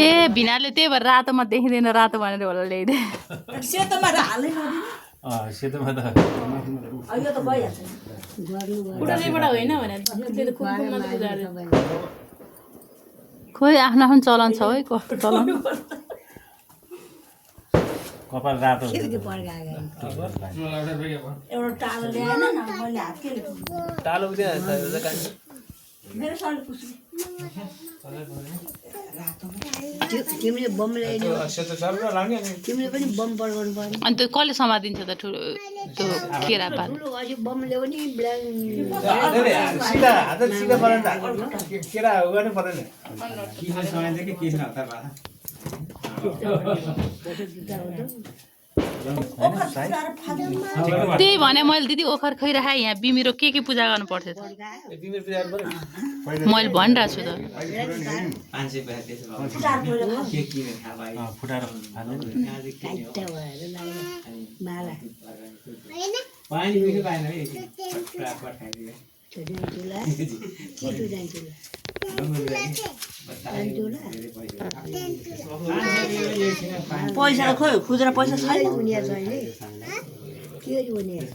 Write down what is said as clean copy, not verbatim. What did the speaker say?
ए भिनाले त्यही भएर रातोमा देखिँदैन रातो भनेर होला ल्याइदे सेतोमा हालै नदिनु सेतोमा त यो त भइहाल्छ बुढालेबाट होइन भने त्यसले त कुकुरमा त बुझाएर खोइ आफ्नो आफ्नो चलन छ है कस्तो चलन कपाल रातो एउटा टालो ल्याएन न मैले हात के टालो उद्या मेरो सर्ट पुस्नु तिमीले बम ल्याइदियो सेतो सर्ट लाग्ने नि तिमीले पनि बम पड्काउनु पर्यो अनि त्यो कसले समातिन्छ त ठुलो त्यो केरापात ठुलो अझै बम ल्यायो नि ब्ल्याङ सिधा हात सिधा पर्दैन केरा गर्नु पर्दैन किन समाइन्छ कि किन हतार त्यही भने मैले दिदी ओखर खैराखेँ यहाँ बिमिरो के पूजा गर्नु पर्थ्यो त बिमिर पूजा गर्नु पर्यो मैले भनिरहेको छु त 500 पैसा त्यसो भए के किन थाहा भयो फुटाएर फाल्नु काट्टा भएर लाग्यो माला पानी पनि पाएन है प्रापर खाइदिए जान्छुला के तु जान्छुला पैसा खोइ खुजुरा पैसा छैन दुनियाँ छैन के दुनियाँ